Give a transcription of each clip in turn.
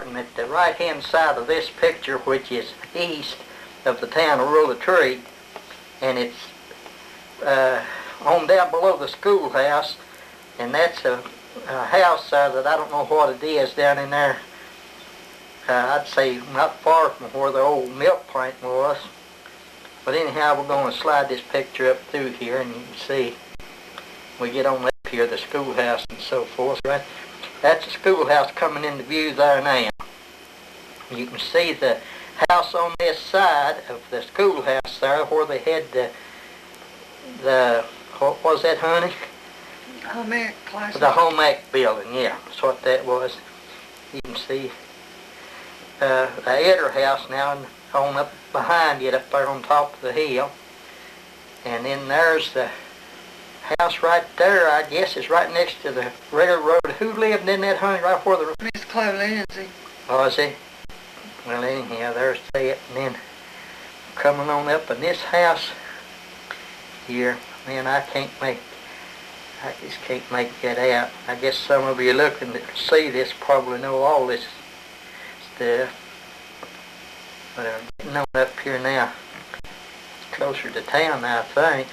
starting at the right-hand side of this picture, which is east of the town of Roller Tree, and it's on down below the schoolhouse, and that's a house that I don't know what it is down in there. I'd say not far from where the old milk plant was. But anyhow, we're going to slide this picture up through here, and you can see we get on up here, the schoolhouse and so forth. Right, that's the schoolhouse coming into view there now. You can see the house on this side of the schoolhouse there, where they had the what was that, honey? Home ec class. The home ec building, yeah, that's what that was. You can see the Eder house now, and on up behind it, up there on top of the hill. And then there's the house right there, I guess it's right next to the railroad. Who lived in that, honey, right where the... Miss Chloe Lindsay. Was he? Well, anyhow, there's that. And then coming on up in this house here, man, I just can't make that out. I guess some of you looking to see this probably know all this stuff. But I'm getting on up here now. It's closer to town now, I think.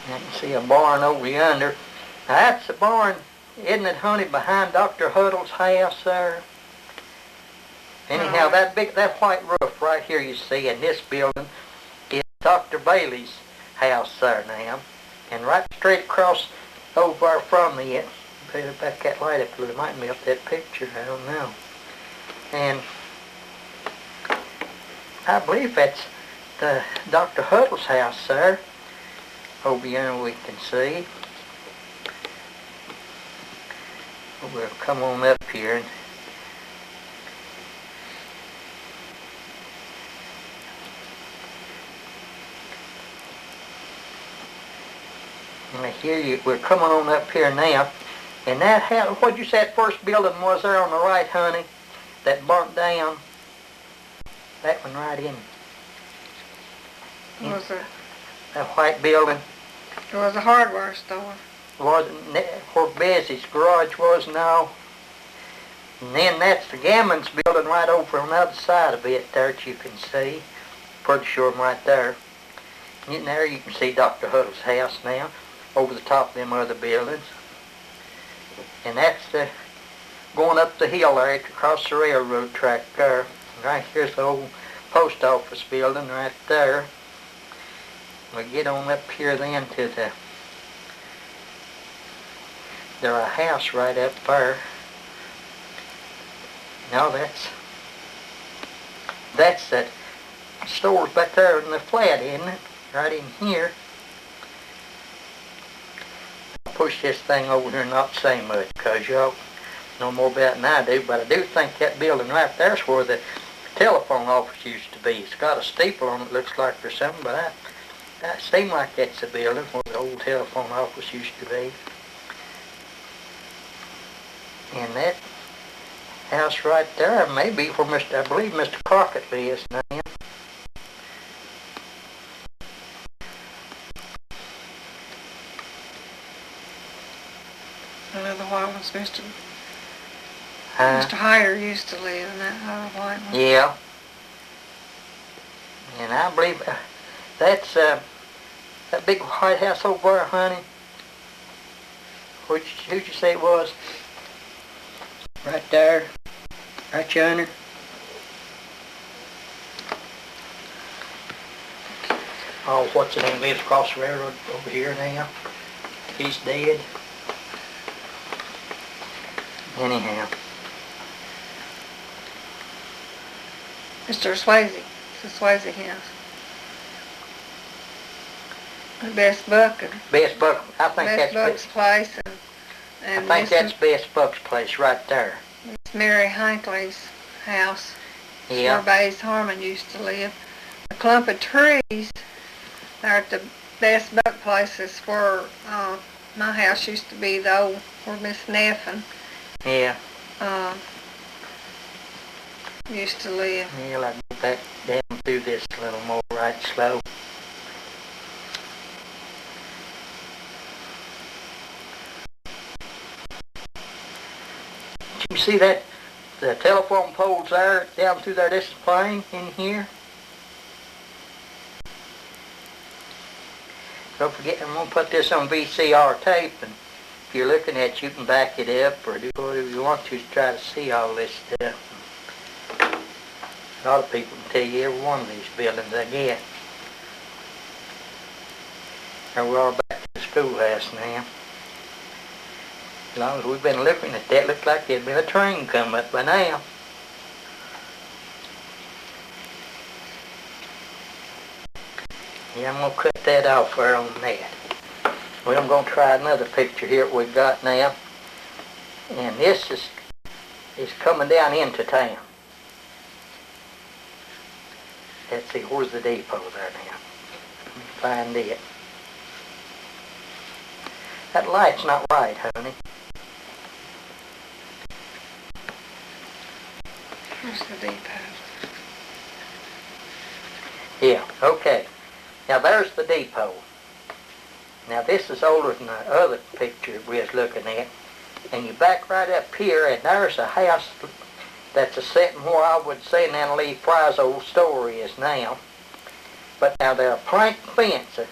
I can see a barn over yonder. Now that's the barn, isn't it, honey, behind Dr. Huddle's house there? Anyhow, that white roof right here you see in this building is Dr. Bailey's house there now. And right straight across over from it, better back that light up a little, it might be up that picture, I don't know. And I believe that's the Dr. Huddle's house there. Over here we can see. We'll come on up here. And here we're coming on up here now. And that house, what'd you say that first building was there on the right, honey? That burnt down. That one right in. What was it? That white building. It was a hardware store. Wasn't where Bessie's garage was now. And then that's the Gammons building right over on the other side of it there that you can see. Pretty sure I'm right there. And in there you can see Dr. Huddle's house now, over the top of them other buildings. And that's the going up the hill there across the railroad track there. And right here's the old post office building right there. We get on up here then to there's a house right up there. Now that's that store's back there in the flat, isn't it? Right in here. I'll push this thing over here and not say much, because y'all know more about it than I do, but I do think that building right there's where the telephone office used to be. It's got a steeple on it, looks like, or something, but it seems like that's the building where the old telephone office used to be. And that house right there may be where I believe Mr. Crockett lives now. Another white one's Mr. Hyder used to live in that other white one. Yeah. And I believe that's that big white house over there, honey. Who'd you say it was? Right there. Right yonder. Oh, what's the name? Lives across the railroad over here now. He's dead. Anyhow. Mr. Swayze. It's the Swayze house. Bess Buck. Bess Buck. I think Bess that's Buck's place. I think that's Bess Buck's place right there. It's Mary Hinckley's house. Yeah. Where Bays Harmon used to live. A clump of trees there at the Bess Buck place is where my house used to be, though, where Miss Neff and yeah. used to live. Yeah, I'll go back down through this a little more right slow. Did you see that, the telephone poles there, down through there, this plane in here? Don't forget, I'm going to put this on VCR tape, and if you're looking at it, you can back it up or do whatever you want to try to see all this stuff. A lot of people can tell you every one of these buildings I get. Here we are back to the schoolhouse now. As long as we've been looking at that, looks like there'd been a train come up by now. Yeah, I'm going to cut that off there on that. Well, I'm going to try another picture here that we've got now. And this is coming down into town. Let's see, where's the depot there now? Let me find it. That light's not right, honey. Where's the depot? Yeah, okay. Now there's the depot. Now this is older than the other picture we was looking at. And you back right up here, and there's a house that's a setting where I would say Nana Lee Fry's old store is now. But now there are plank fences.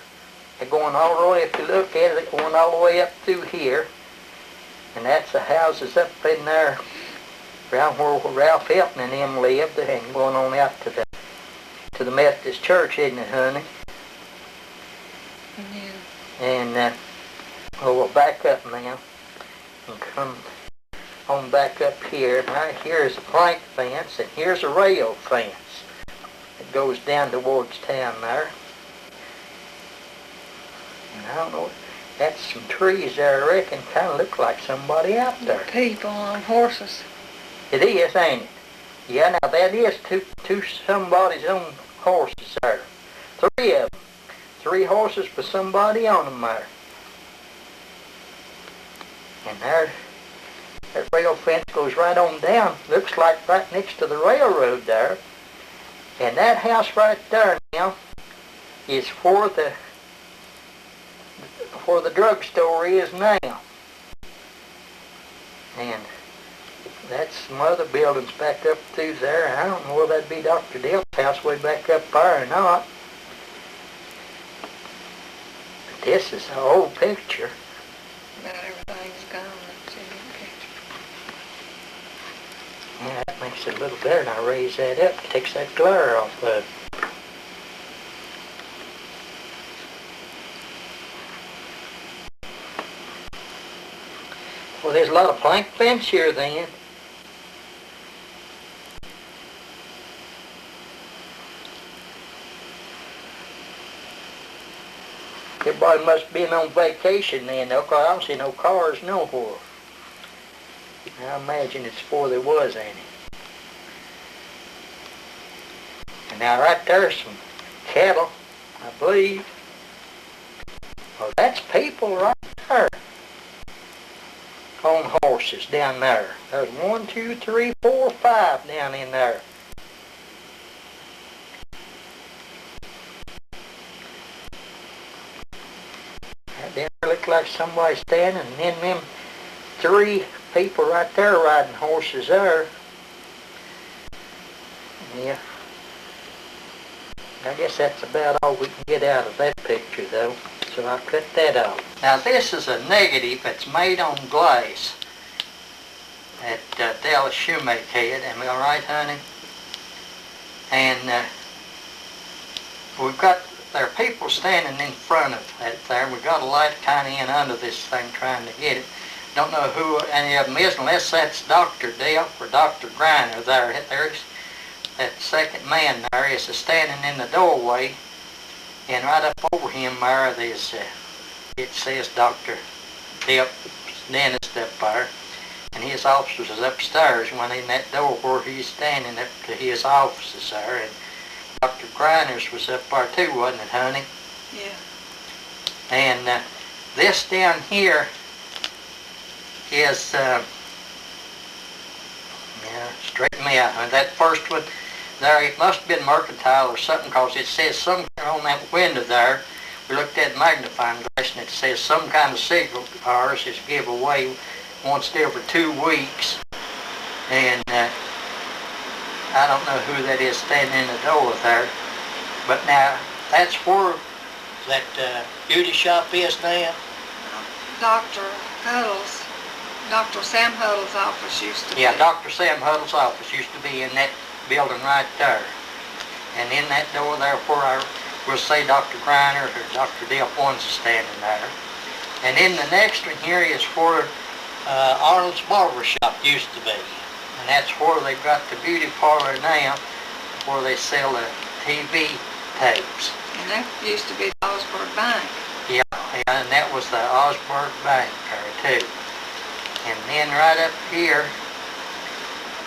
They're going all the way, if you look at it, they're going all the way up through here. And that's the houses up in there around where Ralph Hilton and them lived, and going on out to the Methodist Church, isn't it, honey? Yeah. And we'll back up now and come on back up here. Right here is a plank fence, and here's a rail fence that goes down towards town there. And I don't know, that's some trees there, I reckon, kind of look like somebody out there. People on horses. It is, ain't it? Yeah, now that is two somebody's own horses there. Three of them. 3 horses with somebody on them there. And there, that rail fence goes right on down. Looks like right next to the railroad there. And that house right there now is where the drugstore is now. And that's some other buildings back up through there. I don't know whether that'd be Dr. Dale's house way back up there or not. But this is an old picture. About everything's gone. That's in the picture. Yeah, that makes it a little better. Now raise that up. Takes that glare off of it. Well, there's a lot of plank fence here then. Everybody must have been on vacation then, though, 'cause I don't see no cars nowhere. I imagine it's before there was any. And now right there's some cattle, I believe. Well, that's people right there on horses down there. There's 1, 2, 3, 4, 5 down in there. That down there look like somebody standing, and then them 3 people right there riding horses there. Yeah. I guess that's about all we can get out of that picture though. So I'll cut that off. Now this is a negative that's made on glass that Dallas Shoemake had. Am I right, honey? And we've got, there are people standing in front of that there. We've got a light kind of in under this thing trying to get it. Don't know who any of them is unless that's Dr. Dale or Dr. Griner there. There's that second man there is standing in the doorway, and right up over him there there's it says Dr. Dale dentist up there, and his officers is upstairs, one in that door where he's standing up to his offices there, and Dr. Griner's was up there too, wasn't it, honey? Yeah. And this down here is, Yeah, straighten me out. And that first one there, it must have been mercantile or something, because it says something on that window there. We looked at magnifying glass and it says some kind of cigars is give away once every 2 weeks. And I don't know who that is standing in the door there. But now, that's where that beauty shop is now. Dr. Huddle's, Dr. Sam Huddle's office used to be. Yeah, Dr. Sam Huddle's office used to be in that building right there. And in that door there where we'll say Dr. Griner or Dr. Dale One's standing there. And then the next one here is where Arnold's Barber Shop used to be. And that's where they've got the beauty parlor now, where they sell the TV tapes. And that used to be the Osborne Bank. Yeah, and that was the Osborne Bank there too. And then right up here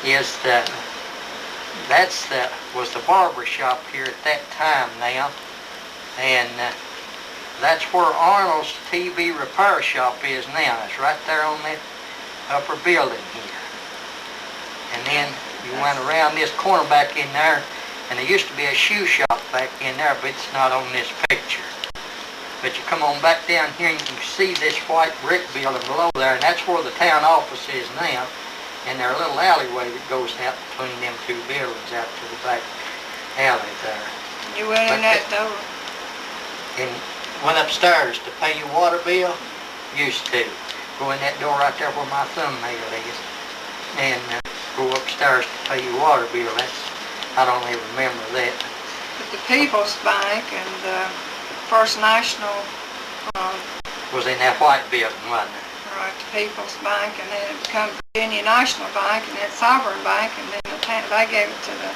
is was the barber shop here at that time now. And that's where Arnold's TV repair shop is now. It's right there on that upper building here. And then you went around this corner back in there, and there used to be a shoe shop back in there, but it's not on this picture. But you come on back down here and you can see this white brick building below there, and that's where the town office is now. And there's a little alleyway that goes out between them two buildings out to the back alley there. You went in that door. And went upstairs to pay your water bill. Used to. Go in that door right there where my thumbnail is. And go upstairs to pay your water bill. I don't even remember that. But the People's Bank and the First National was in that white building, wasn't it? right, the People's Bank, and then it became Virginia National Bank, and then Sovereign Bank, and then they gave it to the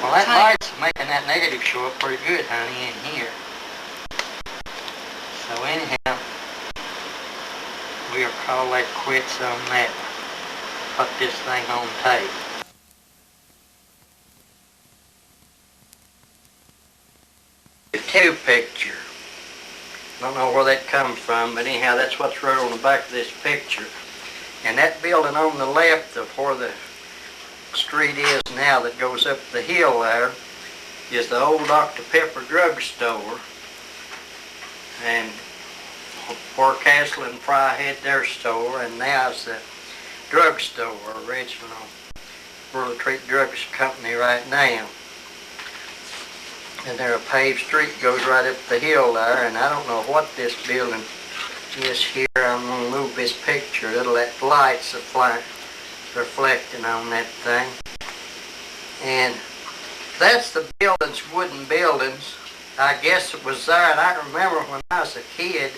Well, that town. light's making that negative show up pretty good, honey, in here. So anyhow, we'll call that quits on that. Put this thing on tape. The two picture. Don't know where that comes from, but anyhow, that's what's wrote on the back of this picture. And that building on the left of where the street is now that goes up the hill there is the old Dr. Pepper drugstore. And where Castle and Fry had their store, and now it's the drugstore, original World Trade Drugs Company right now. And there a paved street goes right up the hill there, and I don't know what this building is here. I'm going to move this picture. It'll let lights reflecting on that thing. And that's the buildings, wooden buildings. I guess it was there, and I remember when I was a kid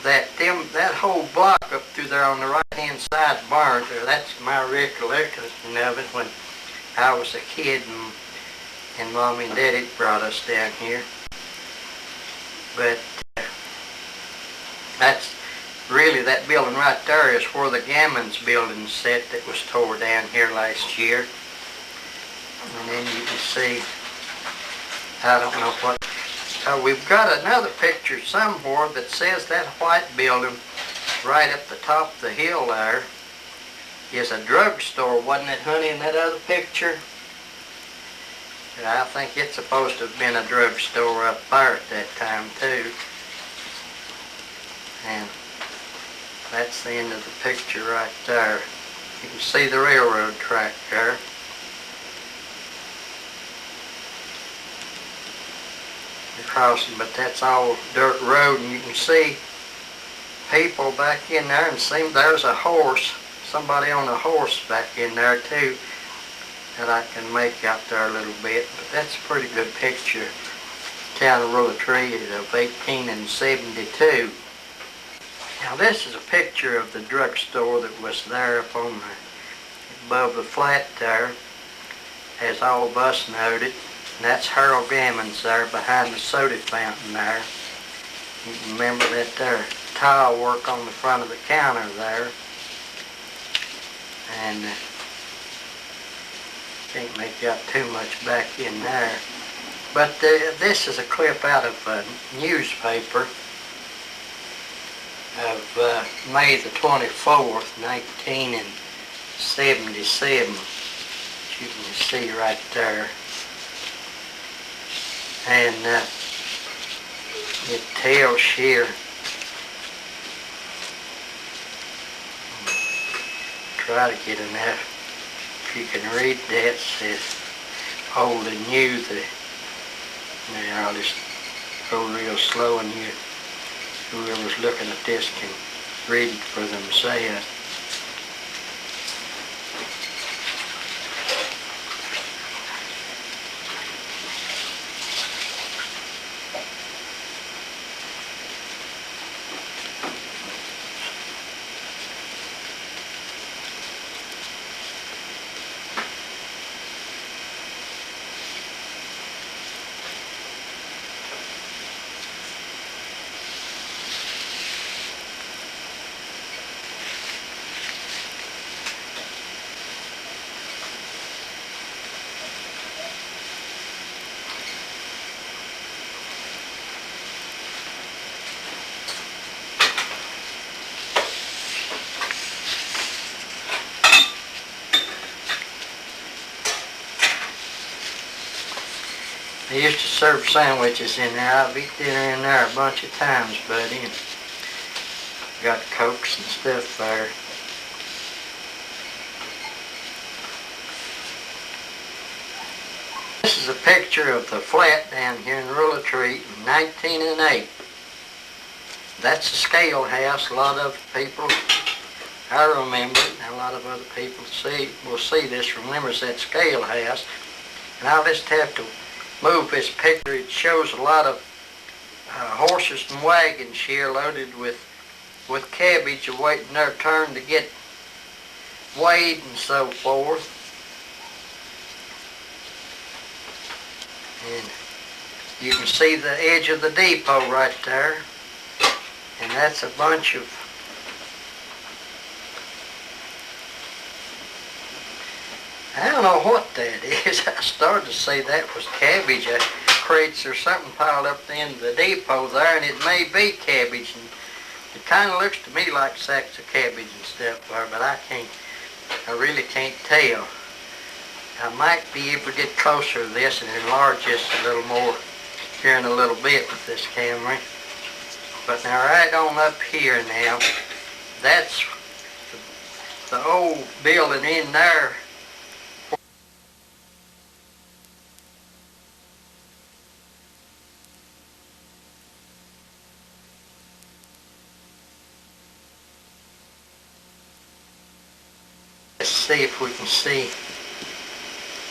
that whole block up through there on the right-hand side burned. That's my recollection of it when I was a kid, and Mommy and Daddy brought us down here. But that's really, that building right there is where the Gammons building set that was tore down here last year. And then you can see, I don't know what, we've got another picture somewhere that says that white building right up the top of the hill there is a drugstore, wasn't it, honey, in that other picture? I think it's supposed to have been a drugstore up there at that time too. And that's the end of the picture right there. You can see the railroad track there. The crossing, but that's all dirt road, and you can see people back in there, and see there's a horse, somebody on a horse back in there too, that I can make out there a little bit. But that's a pretty good picture. Town of Rolla-Tree of 1872. Now this is a picture of the drugstore that was there up on above the flat there, as all of us noted. And that's Harold Gammons there behind the soda fountain there. You can remember that there tile work on the front of the counter there. And can't make out too much back in there. But this is a clip out of a newspaper of May the 24th, 77, you can see right there. And it tells here, try to get enough, if you can read that, it says old and new. Now I'll just go real slow and whoever's looking at this can read it for themselves. They used to serve sandwiches in there. I've eaten dinner in there a bunch of times, buddy. And got Cokes and stuff there. This is a picture of the flat down here in Ruler Tree in 1908. That's a scale house. A lot of people, I remember it, and a lot of other people will see this, remembers that scale house. And I'll just have to move this picture. It shows a lot of horses and wagons here loaded with cabbage awaiting their turn to get weighed and so forth. And you can see the edge of the depot right there. And that's a bunch of I don't know what that is. I started to say that was cabbage. Crates or something piled up at the end of the depot there, and it may be cabbage. And it kind of looks to me like sacks of cabbage and stuff there, but I really can't tell. I might be able to get closer to this and enlarge this a little more here in a little bit with this camera. But now right on up here now, that's the old building in there. Let's see if we can see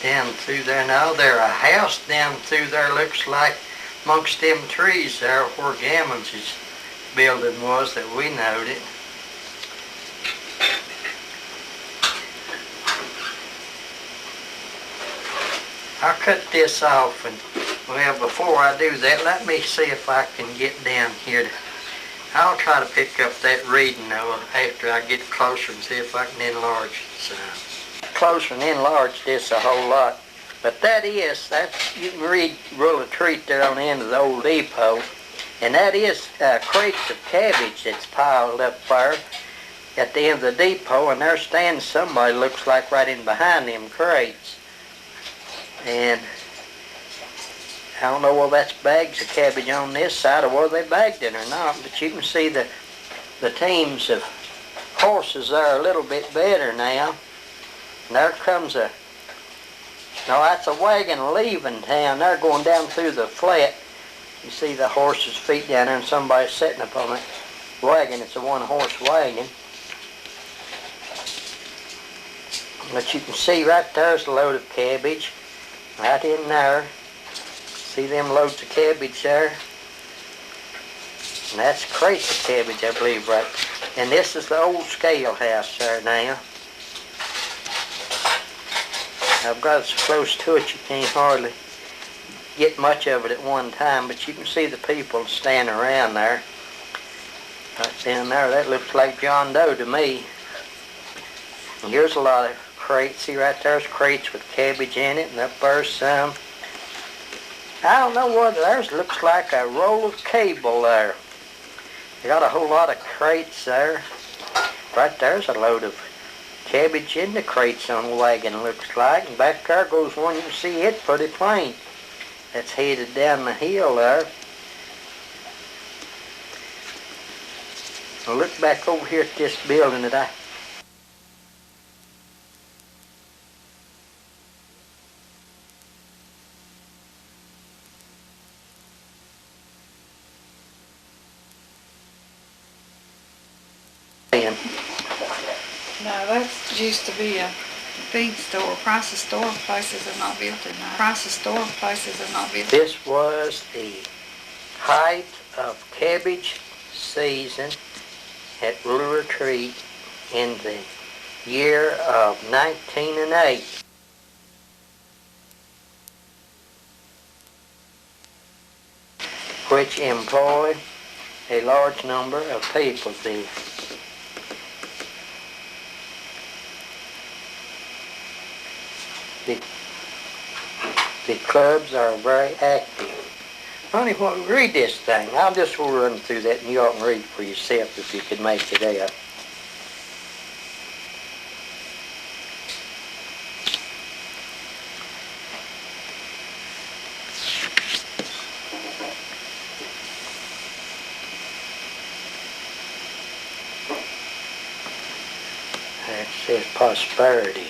down through there. Now there's a house down through there, looks like amongst them trees there where Gammons' building was that we knowed it. I'll cut this off, and well, before I do that, let me see if I can get down here. I'll try to pick up that reading though after I get closer and see if I can enlarge it some. Closer and enlarge this a whole lot. But that's, you can read Ruler Tree there on the end of the old depot. And that is crates of cabbage that's piled up there at the end of the depot, and there stands somebody, looks like right in behind them crates. And I don't know whether that's bags of cabbage on this side or whether they bagged it or not, but you can see the teams of horses there a little bit better now. And there comes no, that's a wagon leaving town. They're going down through the flat. You see the horse's feet down there and somebody's sitting up on that wagon. It's a one-horse wagon. But you can see right there's a load of cabbage. Right in there. See them loads of cabbage there? And that's crates of cabbage, I believe, right? And this is the old scale house there now. I've got it so close to it you can't hardly get much of it at one time, but you can see the people standing around there. Right down there, that looks like John Doe to me. And here's a lot of crates. See right there's crates with cabbage in it, and up there's some. I don't know whether theirs looks like a roll of cable there. They got a whole lot of crates there. Right there's a load of cabbage in the crates on the wagon, looks like. And back there goes one, you can see it pretty plain. That's headed down the hill there. Now look back over here at this building that I... No, that used to be a feed store. Price's store places are not built in there. Price's store places are not built. This was the height of cabbage season at Ruler Retreat in the year of 1908. Which employed a large number of people there. The clubs are very active. Honey, read this thing. I'll just run through that and you all can read for yourself if you could make it out. It says prosperity.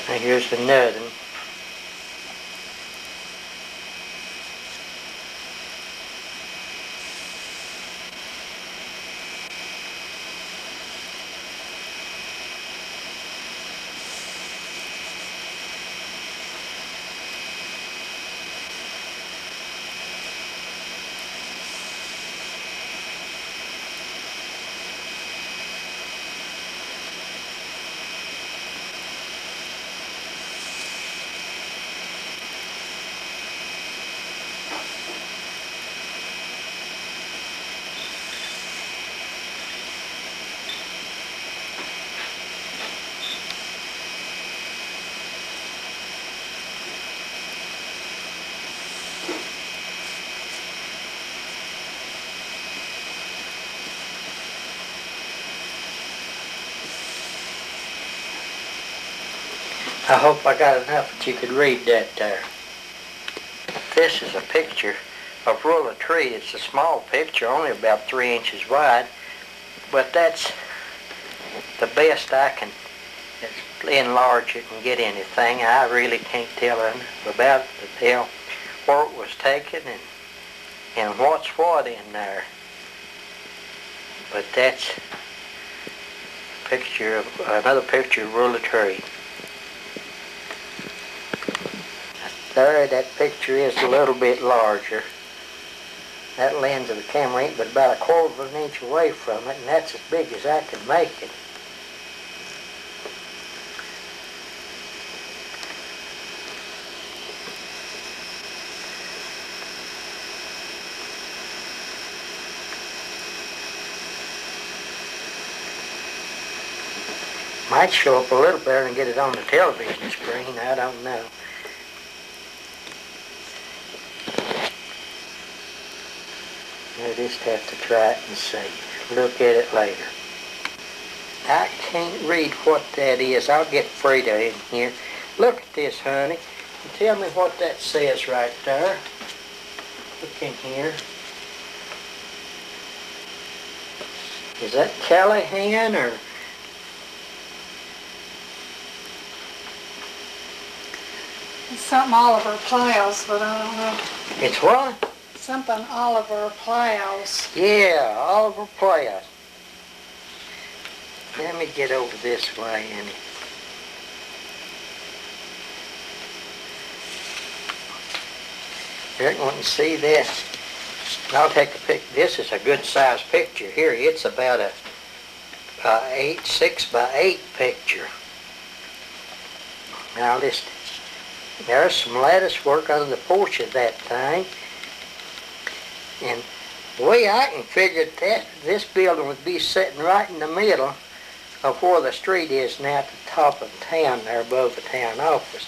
Now here's another one. I hope I got enough that you could read that there. This is a picture of Ruler Tree. It's a small picture, only about 3 inches wide, but that's the best I can enlarge it and get anything. I really can't tell about the tell where it was taken and what's what in there. But that's a picture of another picture of Ruler Tree. There, that picture is a little bit larger. That lens of the camera ain't but about 1/4 of an inch away from it, and that's as big as I can make it. Might show up a little better and get it on the television screen, I don't know. I just have to try it and see. Look at it later. I can't read what that is. I'll get Frida in here. Look at this, honey, and tell me what that says right there. Look in here. Is that Callahan or... It's something Oliver Plows, but I don't know. It's what? Something Oliver Plows. Yeah, Oliver Plows. Let me get over this way, Annie. You want to see this? I'll take a pic. This is a good size picture here. It's about a 6x8 picture. Now there's some lattice work under the porch of that thing. And the way I can figure that this building would be sitting right in the middle of where the street is now at the top of town there above the town office.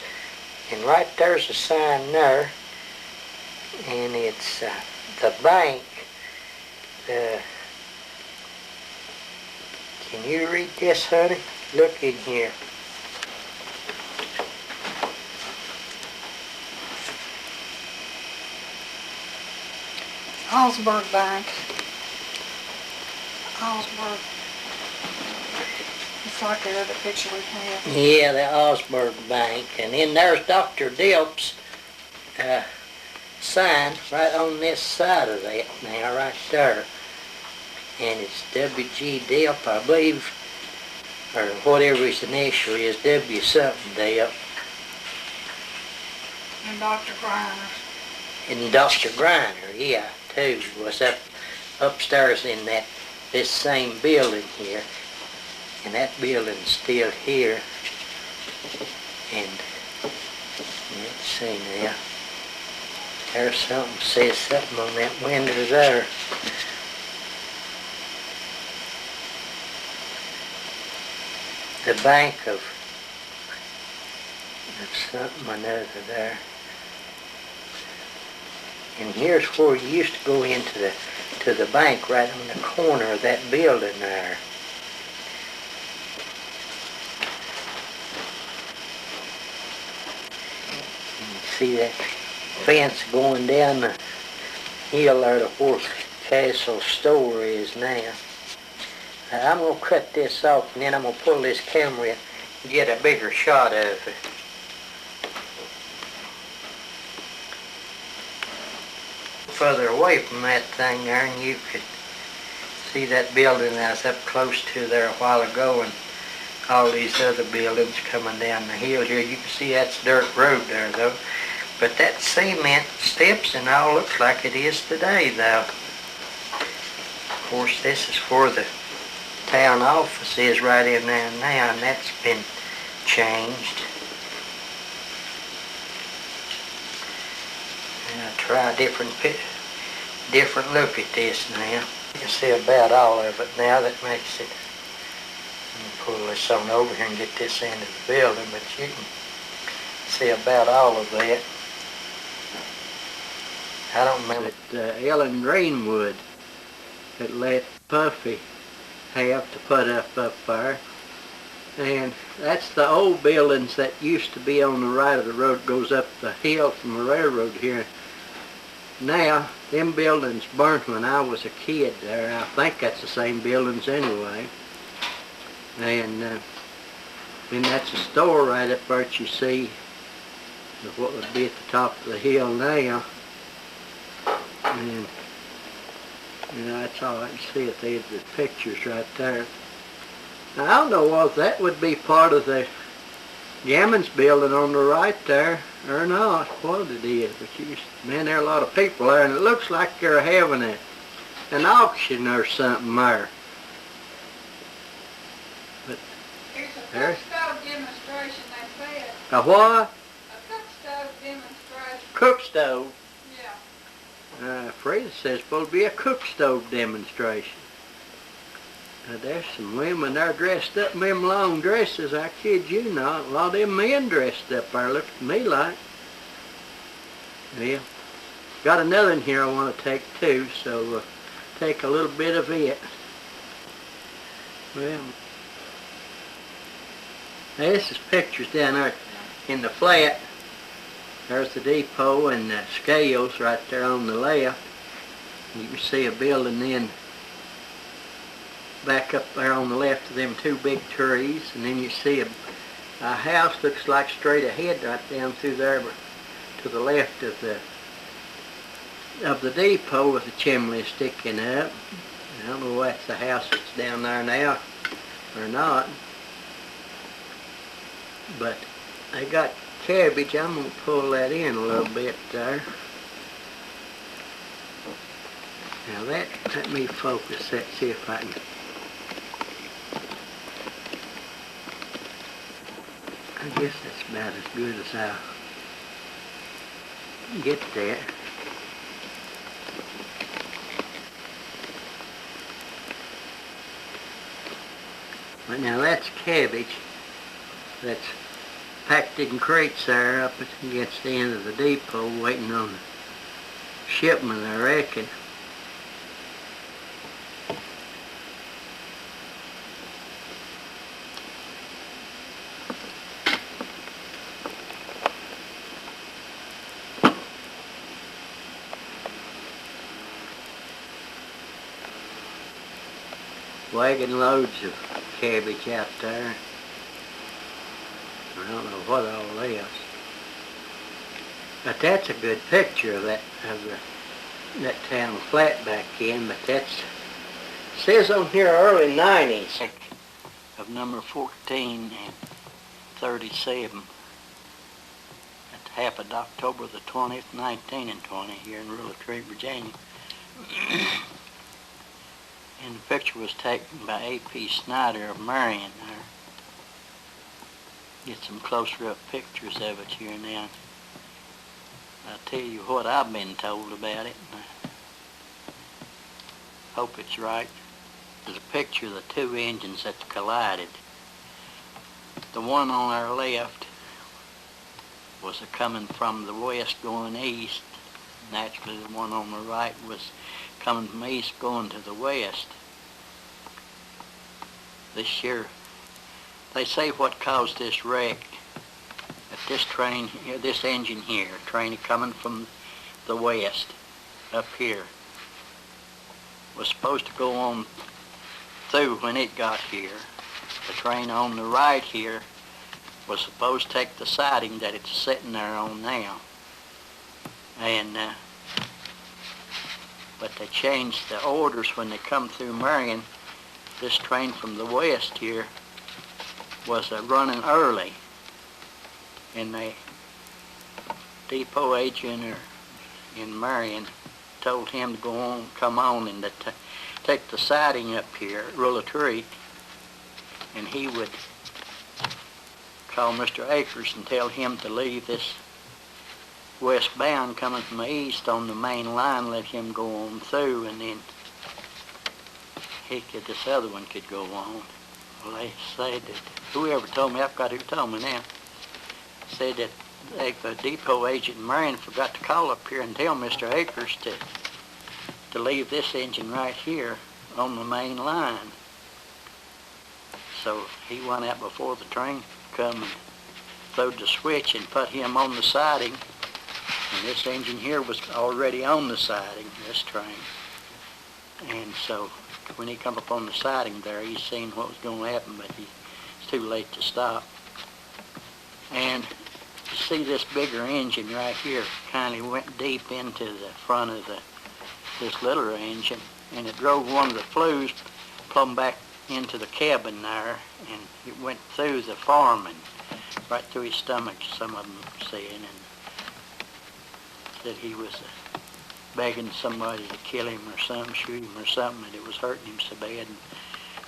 And right there's a sign there, and it's the bank. Can you read this, honey? Look in here. Augsburg Bank. Augsburg. It's like that other picture we have. Yeah, the Augsburg Bank. And then there's Dr. Dilp's sign right on this side of that now, right there. And it's W.G. Dilp, I believe, or whatever his initial is, W something Dilp. And Dr. Griner. And Dr. Griner, yeah, too, was upstairs in this same building here. And that building's still here. And let's see now. There's something, says something on that window there. The bank of something or another there. And here's where you used to go into the bank, right on the corner of that building there. You see that fence going down the hill there to where Castle Store is now. I'm going to cut this off, and then I'm going to pull this camera in and get a bigger shot of it. Further away from that thing there, and you could see that building I was up close to there a while ago, and all these other buildings coming down the hill here. You can see that's dirt road there, though. But that cement steps and all looks like it is today, though. Of course, this is where the town office is right in there now, and that's been changed. And I'll try a different look at this now. You can see about all of it now. That makes it. Let me pull this on over here and get this into the building, but you can see about all of that. I don't remember. Ellen Greenwood that let Puffy have to put up there. And that's the old buildings that used to be on the right of the road, goes up the hill from the railroad here. Now, them buildings burnt when I was a kid there. I think that's the same buildings anyway. And then that's a store right up there that you see of what would be at the top of the hill now. And you know, that's all I can see if there's the pictures right there. Now, I don't know whether that would be part of the Gammons building on the right there or not, what it is. But man, there are a lot of people there, and it looks like they're having an auction or something there. But It's a cook stove demonstration, they said. a what? A cook stove demonstration. Cook stove. Yeah. Frida says it's supposed to be a cook stove demonstration. There's some women there dressed up in them long dresses, I kid you not. A lot of them men dressed up there, look to me like. Yeah. Got another in here I want to take too, so take a little bit of it. Well, this is pictures down there in the flat. There's the depot and the scales right there on the left. You can see a building then back up there on the left of them two big trees, and then you see a house looks like straight ahead right down through there, but to the left of the depot with the chimney sticking up. I don't know if that's the house that's down there now or not, but they got cabbage. I'm going to pull that in a little bit there. Now let me focus that, see if I can. I guess that's about as good as I get that. But now that's cabbage that's packed in crates there up against the end of the depot waiting on the shipment, I reckon. Wagon loads of cabbage out there. I don't know what all else. But that's a good picture of that town flat back in, but that's says on here early 90s of number 14 and 37. It happened October the 20th, 1920 here in Rule-of-Tree, Virginia. And the picture was taken by A.P. Snyder of Marion there. Get some closer up pictures of it here now. I'll tell you what I've been told about it. And I hope it's right. There's a picture of the two engines that collided. The one on our left was coming from the west going east. Naturally, the one on the right was coming from east going to the west. This year, they say what caused this wreck, that this train, this engine here, train coming from the west up here, was supposed to go on through when it got here. The train on the right here was supposed to take the siding that it's sitting there on now. And but they changed the orders when they come through Marion. This train from the west here was running early, and the depot agent in Marion told him to go on, come on, and to take the siding up here at Rule-of-Tree, and he would call Mr. Akers and tell him to leave this westbound coming from the east on the main line, let him go on through, and then this other one could go on. Well, they said that, whoever told me, I forgot who told me now, said that the depot agent in Marion forgot to call up here and tell Mr. Akers to leave this engine right here on the main line. So he went out before the train come and throwed the switch and put him on the siding. And this engine here was already on the siding, this train. And so when he come up on the siding there, he seen what was going to happen, but it's too late to stop. And you see this bigger engine right here kind of went deep into the front of this littler engine, and it drove one of the flues plumb back into the cabin there, and it went through the foreman, right through his stomach, some of them saying, and that he was begging somebody to kill him or something, shoot him or something, and it was hurting him so bad. And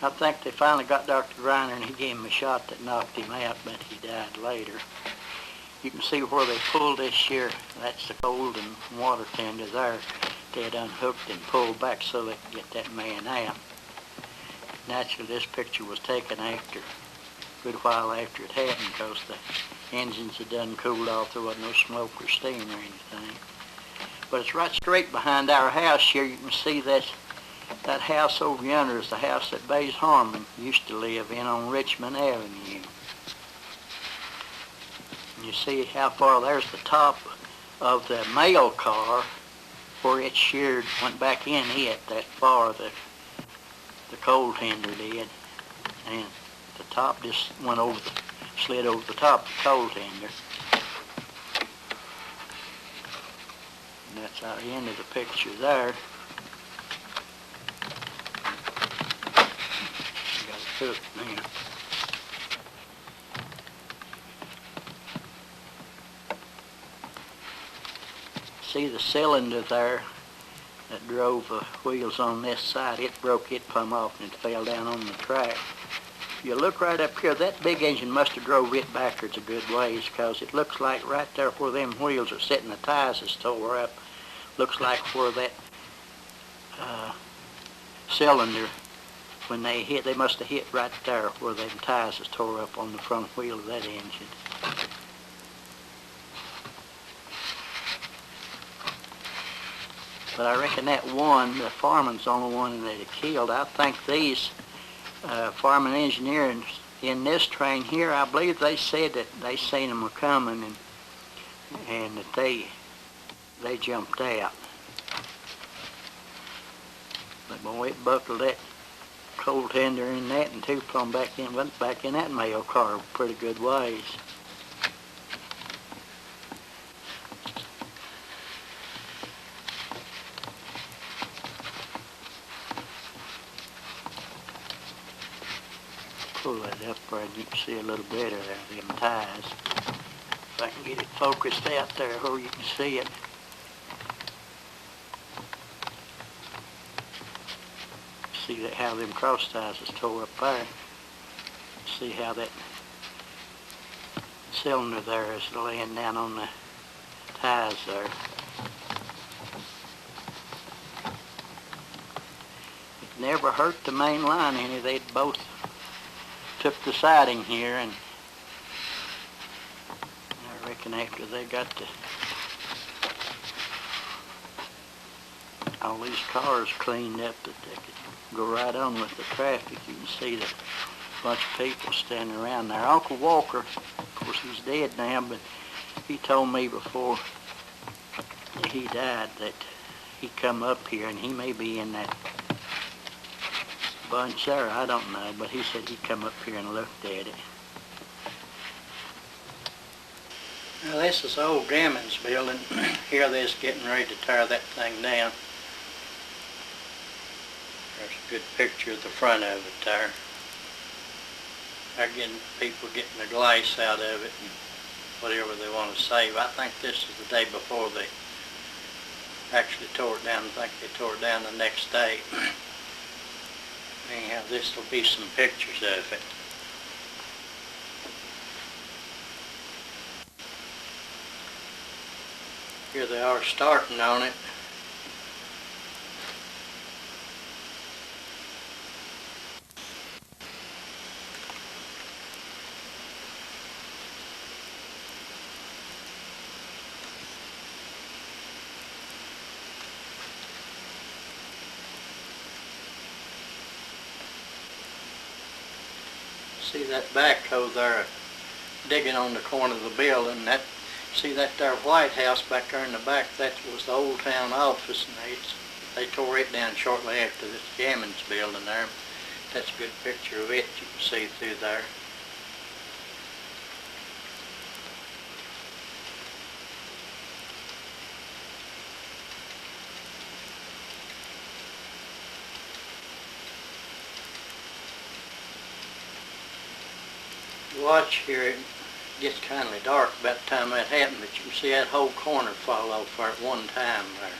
I think they finally got Dr. Griner, and he gave him a shot that knocked him out, but he died later. You can see where they pulled this here. That's the cold and water tender there. They had unhooked and pulled back so they could get that man out. Naturally, this picture was taken after, a good while after it happened, because the engines had done cooled off. There wasn't no smoke or steam or anything. But it's right straight behind our house here. You can see that house over yonder is the house that Bays Harmon used to live in on Richmond Avenue. And you see how far there's the top of the mail car where it sheared, went back in it that far, the coal tender did. And the top just went over, slid over the top of the coal tender. And that's the end of the picture there. Got it cooked now. See the cylinder there that drove the wheels on this side? It broke, it plumb off, and it fell down on the track. You look right up here, that big engine must have drove it backwards a good ways, because it looks like right there where them wheels are sitting, the tires is tore up. Looks like where that cylinder when they hit, they must have hit right there where them tires was tore up on the front wheel of that engine. But I reckon that one, the fireman's the only one that it killed. I think these firemen engineers in this train here, I believe they said that they seen them coming and that they jumped out. But boy, it buckled that coal tender in that and two plumb went back in that mail car pretty good ways. Pull that up there and you can see a little better there, them ties. If I can get it focused out there where you can see it. See that how them cross ties is tore up there. See how that cylinder there is laying down on the ties there. It never hurt the main line any. They'd both took the siding here, and I reckon after they got all these cars cleaned up that they could go right on with the traffic. You can see that a bunch of people standing around there. Uncle Walker, of course he's dead now, but he told me before he died that he come up here, and he may be in that bunch there, I don't know, but he said he come up here and looked at it. Now this is old Gammons building. Here they're getting ready to tear that thing down. There's a good picture of the front of it there. They're getting people getting the glass out of it and whatever they want to save. I think this is the day before they actually tore it down. I think they tore it down the next day. Anyhow, this will be some pictures of it. Here they are starting on it. See that backhoe there digging on the corner of the building. See that there White House back there in the back, that was the old town office, and they tore it down shortly after this Gammons building there. That's a good picture of it you can see through there. Watch here, it gets kind of dark about the time that happened, but you can see that whole corner fall off there at one time there.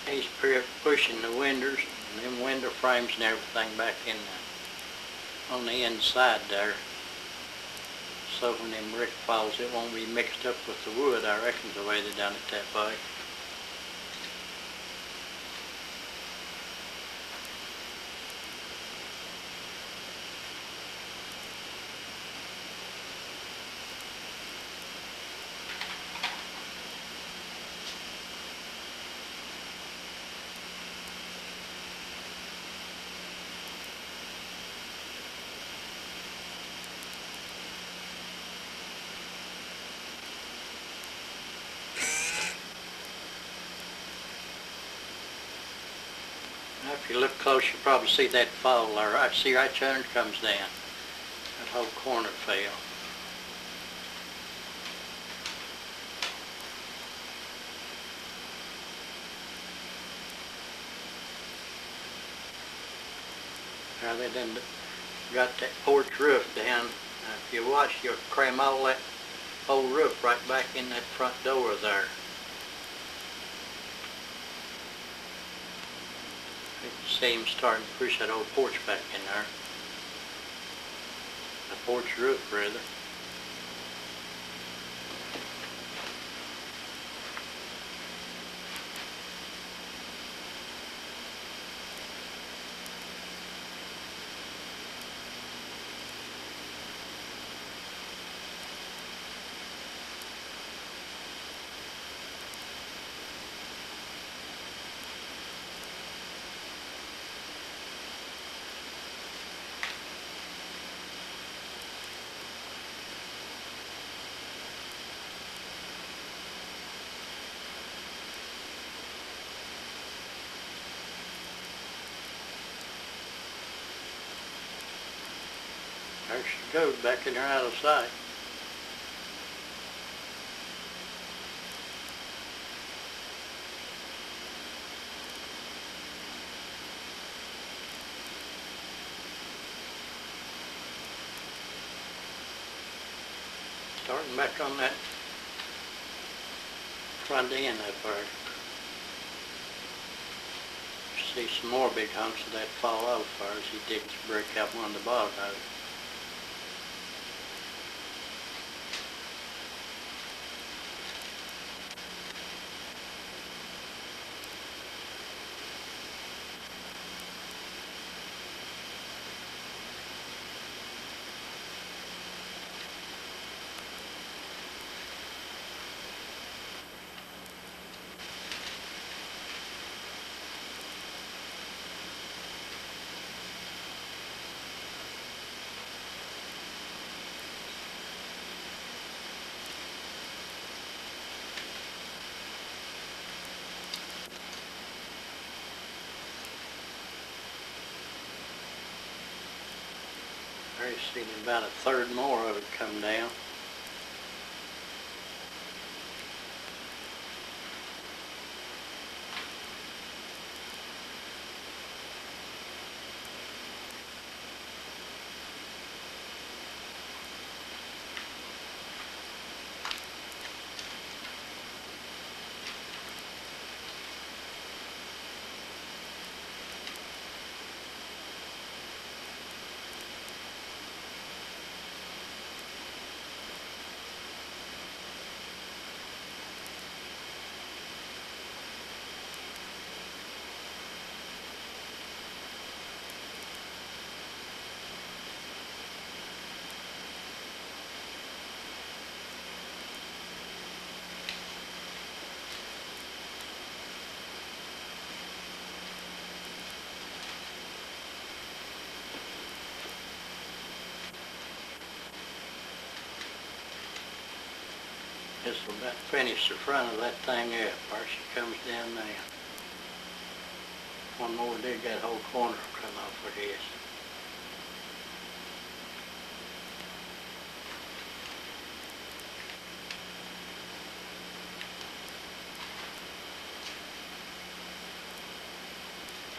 He's pushing the windows and them window frames and everything back in on the inside there. So when them brick falls, it won't be mixed up with the wood, I reckon, the way they done it that way. If you look close, you'll probably see that fall there. I see right there it comes down. That whole corner fell. Now they done got that porch roof down. Now, if you watch, you'll cram all that whole roof right back in that front door there. You can see him starting to push that old porch back in there. The porch roof, rather. There she goes, back in there out of sight. Starting back on that front end up there. See some more big hunks of that fall off there as he digs the brick out one of the bottom of it. There you see about a third more of it come down. This will about finish the front of that thing up. There she comes down now. One more dig, that whole corner will come off of this.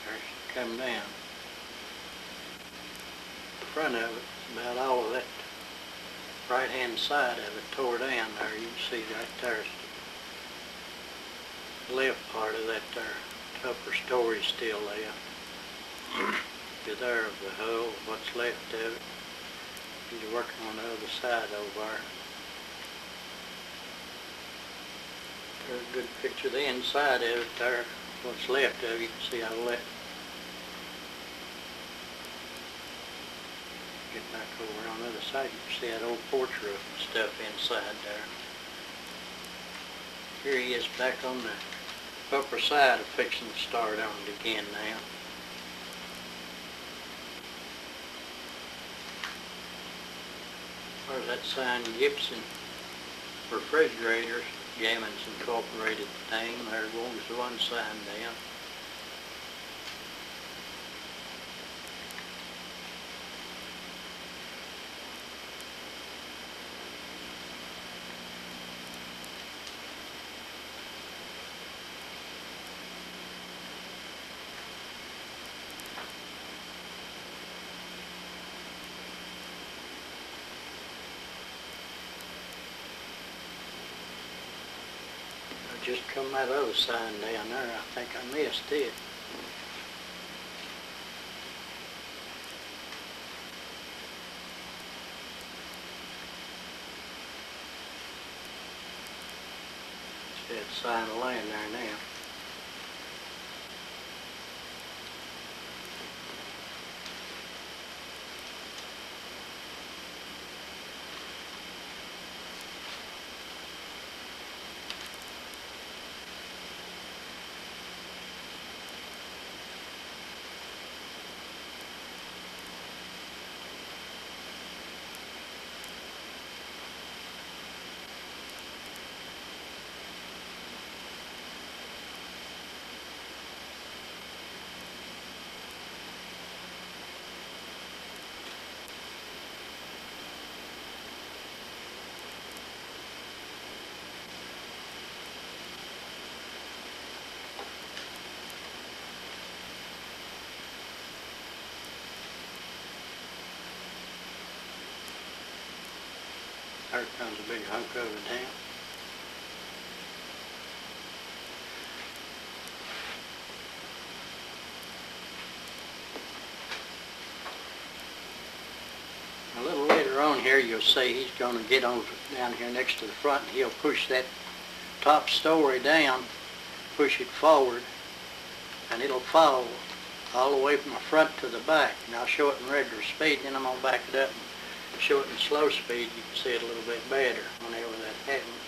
There she come down. The front of it, about all of that right-hand side of it tore down there. You can see right there's the left part of that there upper story still there. You're there of the hull, what's left of it. You're working on the other side over there. There's a good picture of the inside of it there. What's left of it, you can see how left. Get back over on the other side, you can see that old porch roof and stuff inside there. Here he is back on the upper side of fixing to start on it again now. There's that sign, Gibson Refrigerators, Gammons Incorporated thing. There goes the one sign down. just come that other sign down there. I think I missed it. See that sign laying there now. There comes a big hunk of it down. A little later on here, you'll see he's going to get on down here next to the front, and he'll push that top story down, push it forward, and it'll fall all the way from the front to the back. And I'll show it in regular speed, then I'm going to back it up and show it in slow speed. You can see it a little bit better whenever that happens.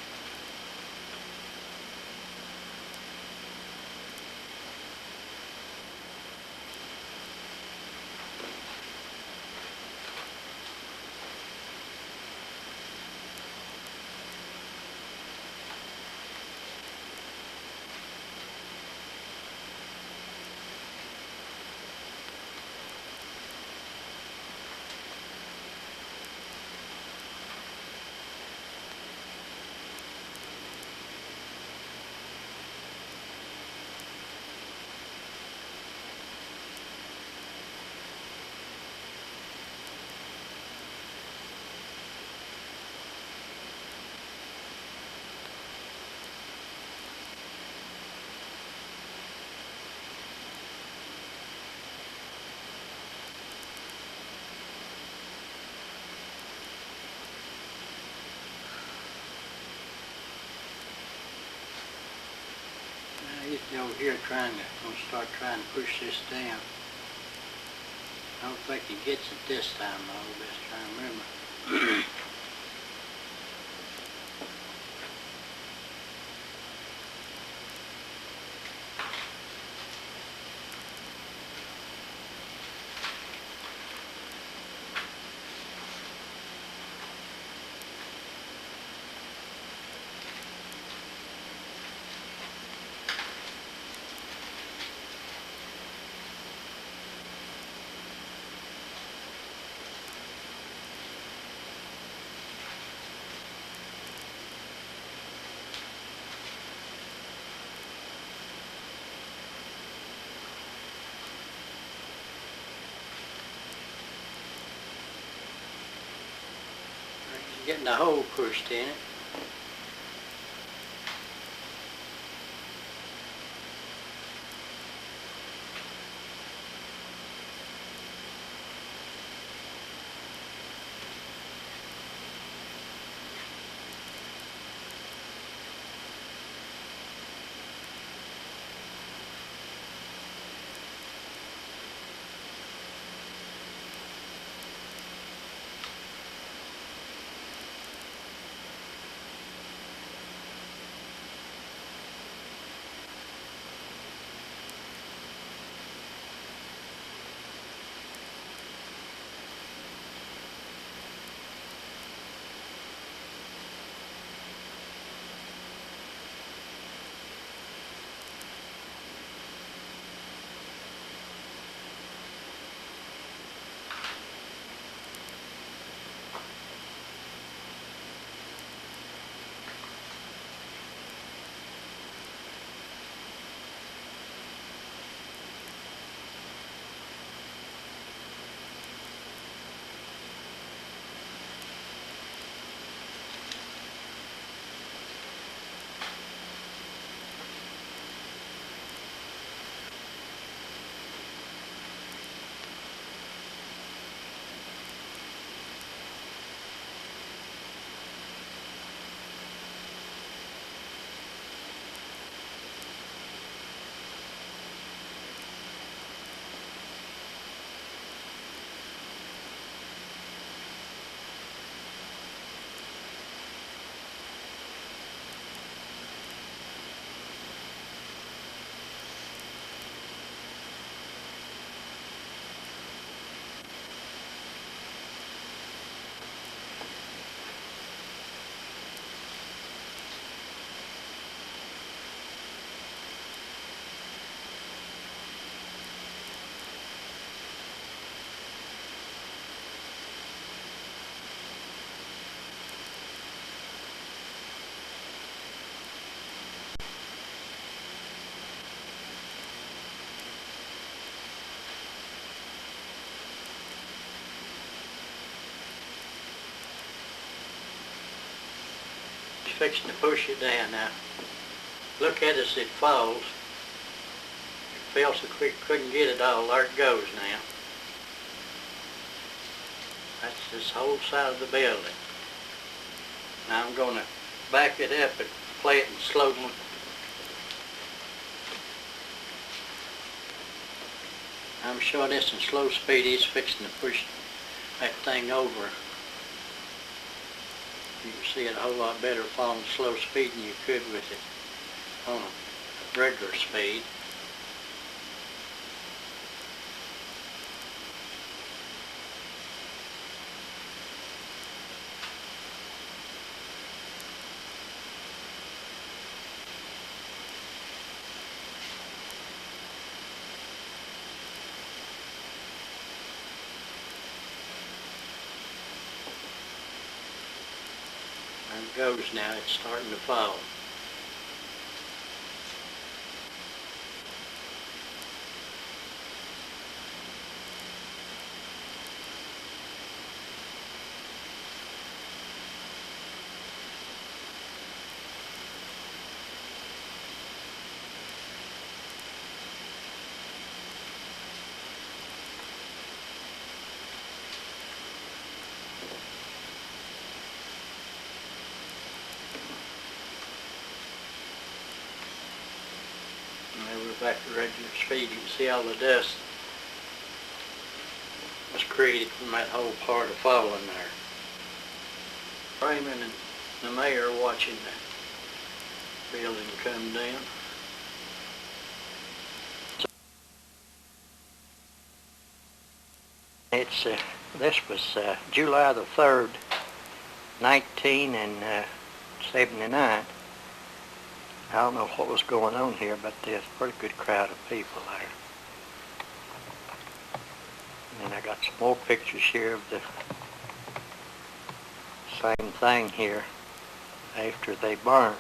He's over here gonna start trying to push this down. I don't think he gets it this time though, best trying to remember. He's getting the hole pushed in it. fixing to push it down. Now, look at it as it falls. It fell so quick, couldn't get it all. There it goes now. That's this whole side of the building. Now I'm going to back it up and play it in slow mo. I'm showing this in slow speed. He's fixing to push that thing over. You can see it a whole lot better falling slow speed than you could with it on a regular speed. There it goes now, it's starting to fall. Now we're back to regular speed. You can see all the dust was created from that whole part of falling there. Raymond and the mayor are watching the building come down. This was July the 3rd, 1979. I don't know what was going on here, but there's a pretty good crowd of people there. And I got some more pictures here of the same thing here after they burnt.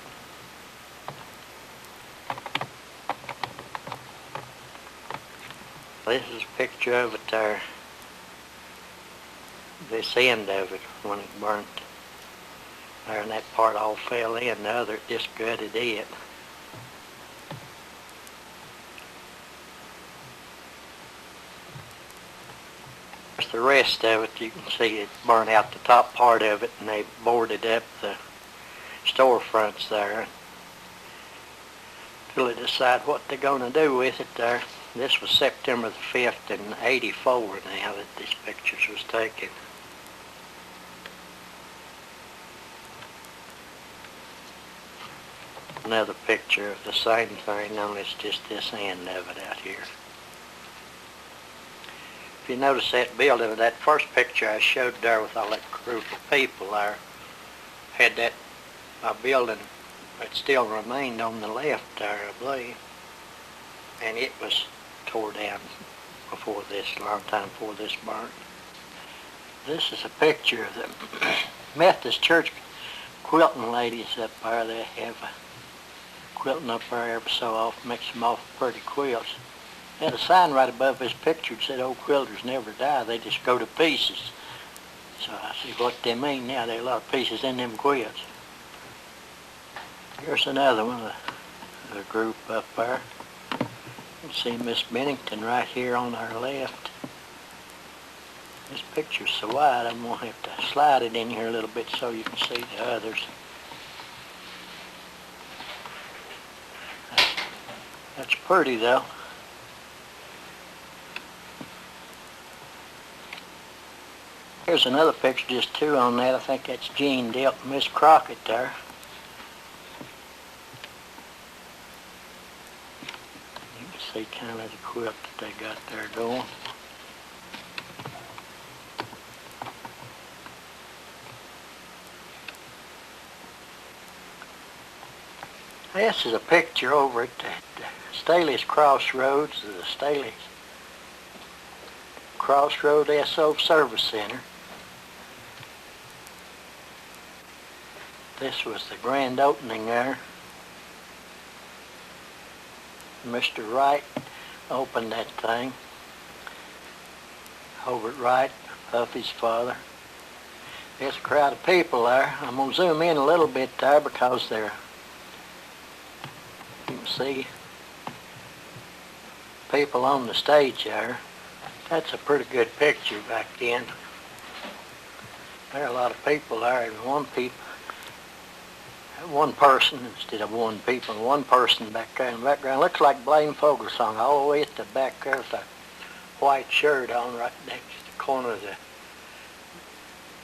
This is a picture of it there. This end of it when it burnt. There, and that part all fell in, the other just gutted it. The rest of it, you can see it burned out the top part of it, and they boarded up the storefronts there till they decide what they're going to do with it there. This was September the 5th in '84 now that these pictures was taken. Another picture of the same thing, only it's just this end of it out here. If you notice that building, that first picture I showed there with all that group of people there, had that building that still remained on the left there, I believe. And it was tore down before this, a long time before this burnt. This is a picture of the Methodist Church quilting ladies up there. They have a quilting up there every so often, makes them awful pretty quilts. They had a sign right above this picture that said, "Old quilters never die, they just go to pieces." So I see what they mean now. There are a lot of pieces in them quilts. Here's another one of the group up there. You can see Miss Bennington right here on our left. This picture's so wide, I'm going to have to slide it in here a little bit so you can see the others. That's pretty though. Here's another picture, just two on that. I think that's Jean Delp and Miss Crockett there. You can see kind of the quilt that they got there going. This is a picture over at the Staley's Crossroads, the Staley's Crossroad SO Service Center. This was the grand opening there. Mr. Wright opened that thing. Hobart Wright, Huffy's father. There's a crowd of people there. I'm going to zoom in a little bit there because you can see people on the stage there. That's a pretty good picture back then. There are a lot of people there, and one person instead of one people, one person back there in the background. Looks like Blaine Fogelsong all the way at the back there with a white shirt on right next to the corner of the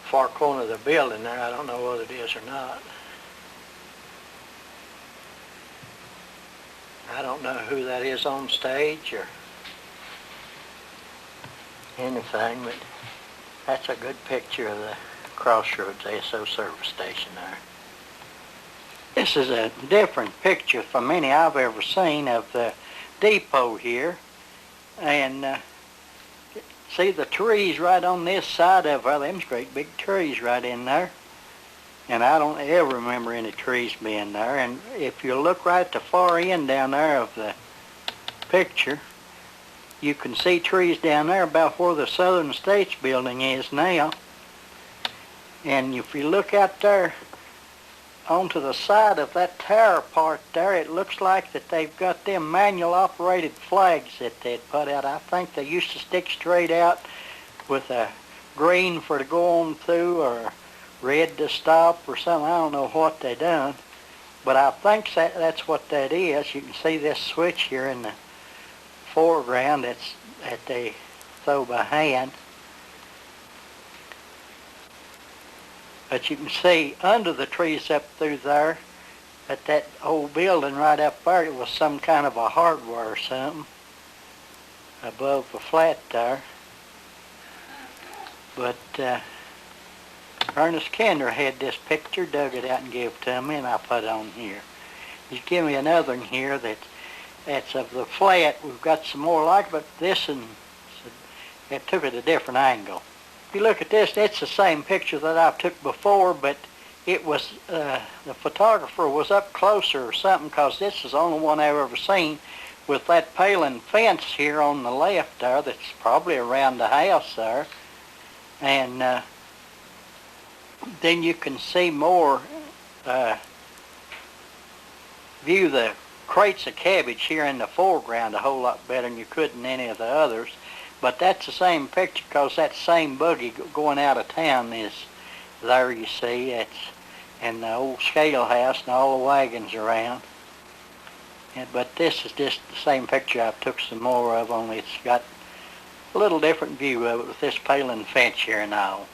far corner of the building there. I don't know whether it is or not. I don't know who that is on stage or anything, but that's a good picture of the Crossroads ASO service station there. This is a different picture from any I've ever seen of the depot here. And see the trees right on this side of her, them's great big trees right in there. And I don't ever remember any trees being there. And if you look right at the far end down there of the picture, you can see trees down there about where the Southern States building is now. And if you look out there onto the side of that tower part there, it looks like that they've got them manual operated flags that they'd put out. I think they used to stick straight out with a green for to go on through or red to stop or something. I don't know what they done, but I think that's what that is. You can see this switch here in the foreground that they throw by hand. But you can see under the trees up through there, at that old building right up there, it was some kind of a hardware or something above the flat there. But Ernest Kinder had this picture, dug it out and gave it to me, and I put it on here. He's given me another one here that's of the flat. We've got some more like it, but this one, it took it a different angle. If you look at this, it's the same picture that I took before, but it was, the photographer was up closer or something, because this is the only one I've ever seen with that paling fence here on the left there that's probably around the house there. And then you can see more, view the crates of cabbage here in the foreground a whole lot better than you could in any of the others. But that's the same picture because that same buggy going out of town is there, you see. It's and the old scale house and all the wagons around. But this is just the same picture I took some more of, only it's got a little different view of it with this paling fence here and all.